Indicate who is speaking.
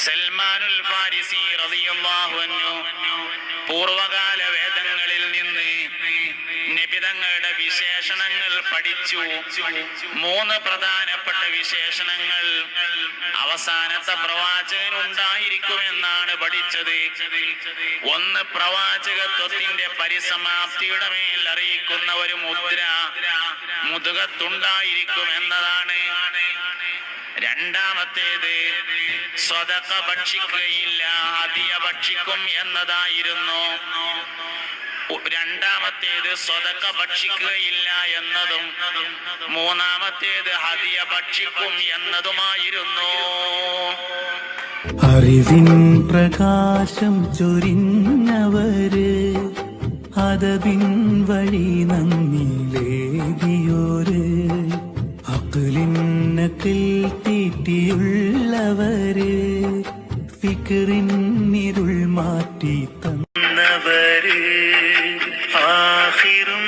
Speaker 1: സൽമാനുൽ ഫാരിസി റളിയല്ലാഹു അൻഹു പൂർവകാല വേദങ്ങളിൽ നിന്ന് നബിതങ്ങളുടെ വിശേഷണങ്ങൾ പഠിച്ചു. 3 പ്രധാനപ്പെട്ട വിശേഷണങ്ങൾ അവസാനത്തെ പ്രവാചകൻ ഉണ്ടായിരിക്കുമെന്നാണ് പഠിച്ചത്. 1, പ്രവാചകത്വത്തിന്റെ പരിസമാപ്തിയുടെ മേൽ അറിയിക്കുന്ന ഒരു മുദ്ര മുതുകത്തുണ്ടായിരിക്കും എന്നതാണ്. 2-മത്തേത് സ്വതക്ക ഭക്ഷിക്കുകയില്ല, ഹദിയ ഭക്ഷിക്കും എന്നതായിരുന്നു. 2-മത്തേത് സ്വതക്ക ഭക്ഷിക്കുകയില്ല എന്നതും 3-മത്തേത് ഹദിയ ഭക്ഷിക്കും എന്നതുമായിരുന്നു.
Speaker 2: അറിവിൻ പ്രകാശം ചൊരിഞ്ഞവര്, അതബിൻ വഴി നമ്മിലേതിയോര്, അഖ്ലിന്നക്കിൽ തീറ്റിയുള്ളവര്, ഫിക്റിൻ ഇരുൾ മാറ്റി തന്നവര്, ആഖിറും